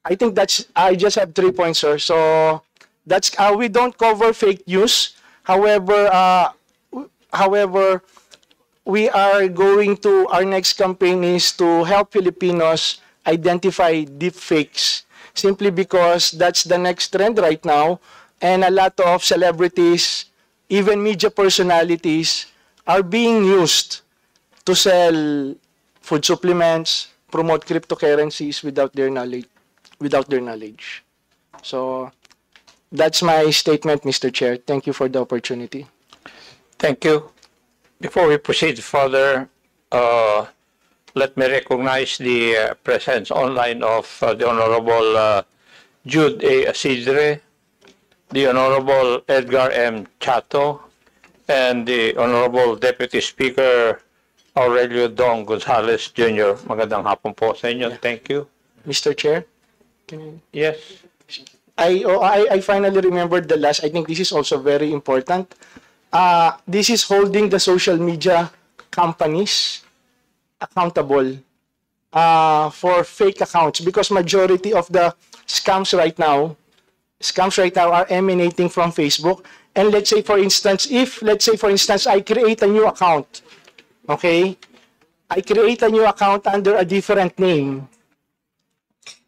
I think I just have 3 points, sir. So that's we don't cover fake news. However, we are going to, our next campaign is to help Filipinos identify deepfakes, simply because that's the next trend right now, and a lot of celebrities, even media personalities, are being used to sell food supplements, promote cryptocurrencies without their knowledge. So that's my statement, Mr. Chair. Thank you for the opportunity. Thank you. Before we proceed further, let me recognize the presence online of the Honorable Jude A. Asidre, the Honorable Edgar M. Chato, and the Honorable Deputy Speaker Aurelio Dong Gonzalez Jr. Magandang hapon po sa inyo. Thank you. Mr. Chair? Yes. I finally remembered the last. I think this is also very important. This is holding the social media companies accountable for fake accounts, because majority of the scams right now are emanating from Facebook. And let's say for instance, I create a new account, okay? I create a new account under a different name,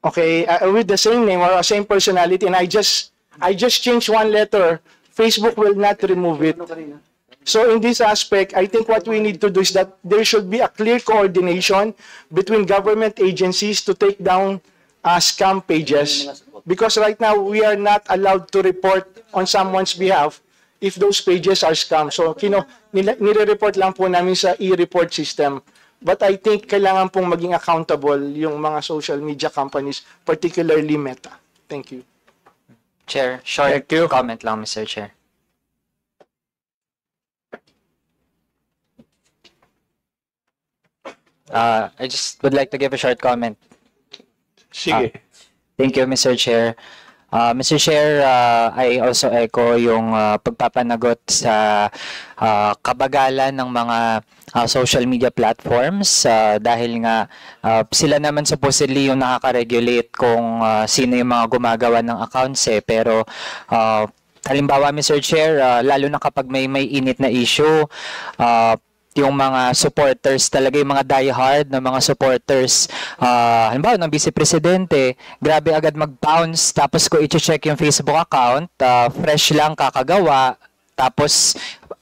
okay, with the same name or same personality, and I just change one letter. Facebook will not remove it. So in this aspect, I think what we need to do is that there should be a clear coordination between government agencies to take down scam pages, because right now we are not allowed to report on someone's behalf if those pages are scam. So nire-report lang po namin sa e-report system. But I think kailangan pong maging accountable yung mga social media companies, particularly Meta. Thank you. Chair, short comment lang, Mr. Chair. I just would like to give a short comment. Sige. Thank you, Mr. Chair. Mr. Chair, I also echo yung pagpapanagot sa kabagalan ng mga social media platforms dahil nga sila naman supposedly yung nakaka-regulate kung sino yung mga gumagawa ng accounts pero halimbawa, Mr. Chair, lalo na kapag may init na issue, yung mga supporters talaga, yung mga diehard na mga supporters, halimbawa ng Vice Presidente, grabe agad mag-bounce, tapos ko i-check yung Facebook account, fresh lang kakagawa, tapos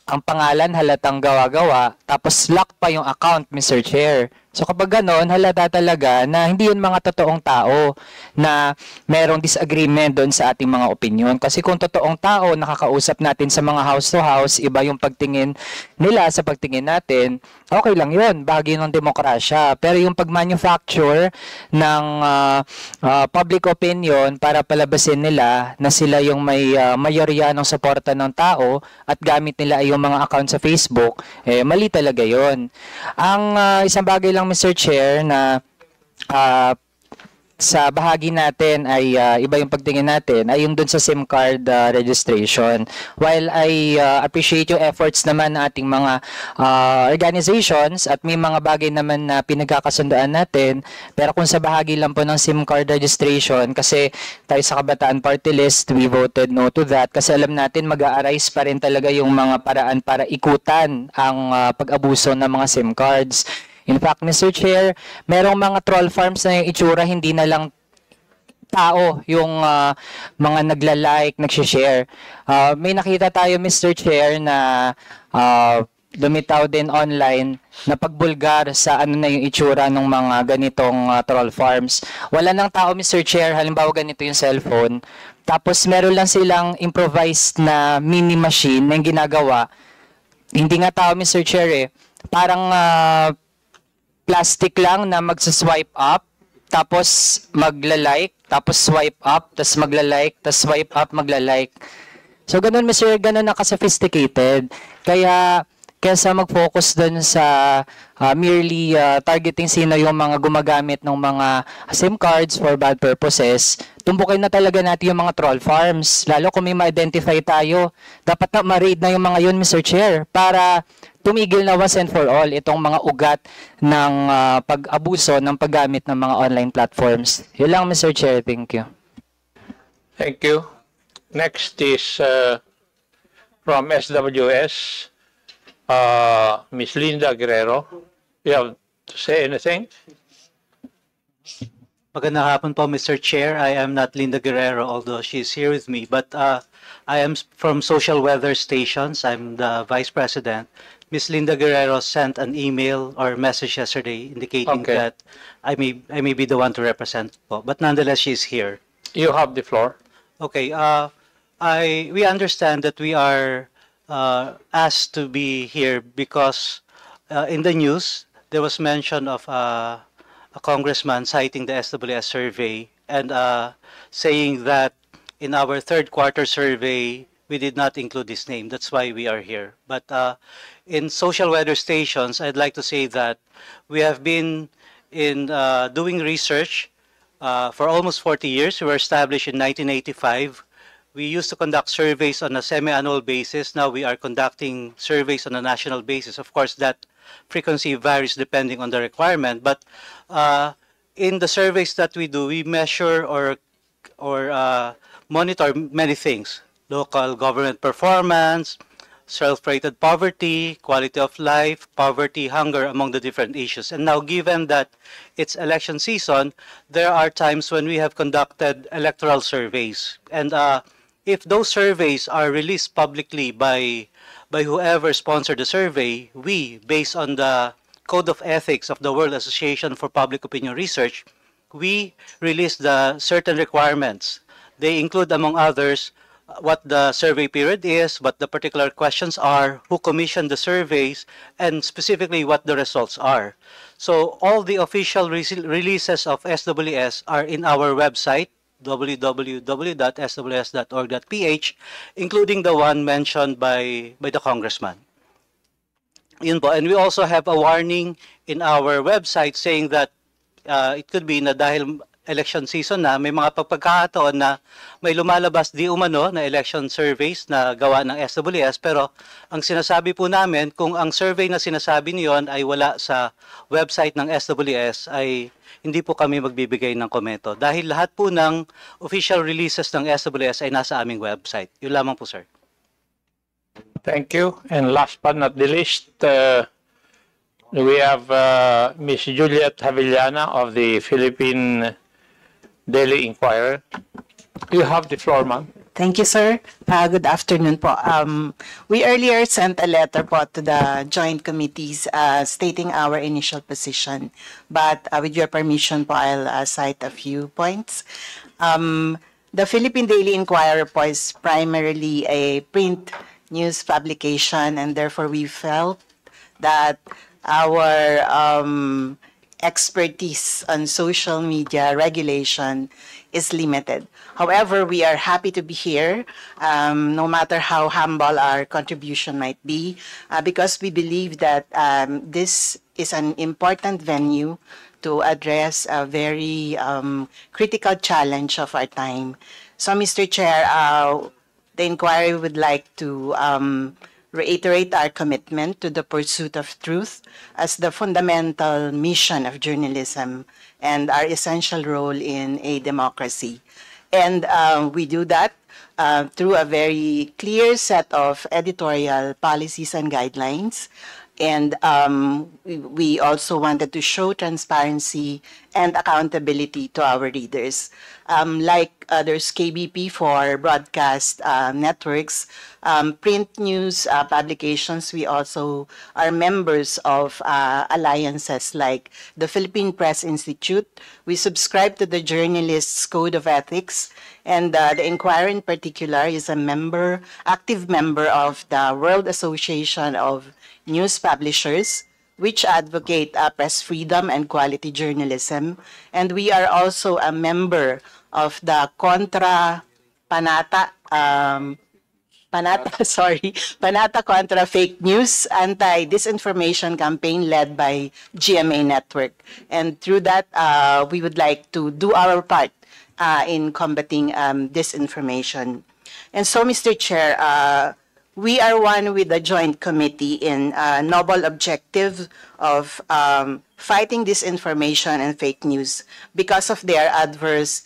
ang pangalan halatang gawa-gawa, tapos lock pa yung account, Mr. Chair. So kapag ganon, halata talaga na hindi yun mga totoong tao na merong disagreement doon sa ating mga opinion. Kasi kung totoong tao, nakakausap natin sa mga house to house, iba yung pagtingin nila sa pagtingin natin, okay lang yun, bahagi ng demokrasya. Pero yung pag-manufacture ng public opinion para palabasin nila na sila yung may mayorya ng suporta ng tao at gamit nila ay yung mga account sa Facebook, mali talaga yun. Ang isang bagay lang, Mr. Chair, na sa bahagi natin ay iba yung pagtingin natin ay yung dun sa SIM card registration. While I appreciate yung efforts naman ng ating mga organizations at may mga bagay naman na pinagkakasundoan natin, pero kung sa bahagi lang po ng SIM card registration, kasi tayo sa Kabataan Party List, we voted no to that kasi alam natin mag-a-arise pa rin talaga yung mga paraan para ikutan ang pag-abuso ng mga SIM cards. In fact, Mr. Chair, merong mga troll farms na yung itsura, hindi na lang tao yung mga nagla-like, nagsishare. May nakita tayo, Mr. Chair, na lumitaw din online na pagbulgar sa ano na yung itsura ng mga ganitong troll farms. Wala nang tao, Mr. Chair, halimbawa ganito yung cellphone. Tapos meron lang silang improvised na mini machine na yung ginagawa. Hindi nga tao, Mr. Chair, parang plastic lang na magsa-swipe up, tapos magla-like, tapos swipe up, tapos magla-like, tapos swipe up, magla-like. So ganun, Mr. Ganun na ka-sophisticated. Kaya kaysa mag-focus dun sa merely targeting sino yung mga gumagamit ng mga SIM cards for bad purposes, tumpukin na talaga natin yung mga troll farms. Lalo kung may ma-identify tayo, dapat na ma-raid na yung mga yun, Mr. Chair, para tumigil na once and for all itong mga ugat ng pag-abuso ng paggamit ng mga online platforms. Yun lang, Mr. Chair. Thank you. Thank you. Next is from SWS, Ms. Linda Guerrero. You have to say anything? Magandang hapon po, Mr. Chair. I am not Linda Guerrero, although she's here with me. But I am from Social Weather Stations. I'm the Vice President. Ms. Linda Guerrero sent an email or message yesterday indicating Okay. that I may be the one to represent po. But nonetheless, she's here. You have the floor. Okay. We understand that we are asked to be here because in the news there was mention of a congressman citing the SWS survey and saying that in our third quarter survey we did not include his name. That's why we are here. But in Social Weather Stations, I'd like to say that we have been in doing research for almost 40 years. We were established in 1985. We used to conduct surveys on a semi-annual basis. Now we are conducting surveys on a national basis. Of course, that frequency varies depending on the requirement. But in the surveys that we do, we measure or monitor many things: local government performance, self-rated poverty, quality of life, poverty, hunger, among the different issues. And now, given that it's election season, there are times when we have conducted electoral surveys. And if those surveys are released publicly by whoever sponsored the survey, we, based on the Code of Ethics of the World Association for Public Opinion Research, we release the certain requirements. They include, among others, what the survey period is, what the particular questions are, who commissioned the surveys, and specifically what the results are. So all the official releases of SWS are in our website, www.sws.org.ph, including the one mentioned by the congressman. Yun po. And we also have a warning in our website saying that it could be na dahil election season na, may mga pagkakataon na may lumalabas di umano na election surveys na gawa ng SWS, pero ang sinasabi po namin, kung ang survey na sinasabi niyon ay wala sa website ng SWS, ay hindi po kami magbibigay ng komento. Dahil lahat po ng official releases ng SWS ay nasa aming website. Yun lamang po, sir. Thank you. And last but not the least, we have Ms. Juliet Havillana of the Philippine Daily Inquirer. You have the floor, ma'am. Thank you, sir. Good afternoon po. We earlier sent a letter po to the joint committees stating our initial position. But with your permission po, I'll cite a few points. The Philippine Daily Inquirer po is primarily a print news publication, and therefore we felt that our expertise on social media regulation is limited. However, we are happy to be here, no matter how humble our contribution might be, because we believe that this is an important venue to address a very critical challenge of our time. So, Mr. Chair, the inquiry would like to reiterate our commitment to the pursuit of truth as the fundamental mission of journalism and our essential role in a democracy. And we do that through a very clear set of editorial policies and guidelines. And we also wanted to show transparency and accountability to our readers. Like there's KBP for broadcast networks, print news publications, we also are members of alliances like the Philippine Press Institute. We subscribe to the Journalists' Code of Ethics, and the Inquirer in particular is a member, active member of the World Association of News Publishers, which advocate press freedom and quality journalism. And we are also a member of the Contra Panata Panata, sorry, Panata Contra Fake News Anti-Disinformation Campaign led by GMA Network. And through that, we would like to do our part in combating disinformation. And so, Mr. Chair, we are one with the joint committee in noble objective of fighting disinformation and fake news because of their adverse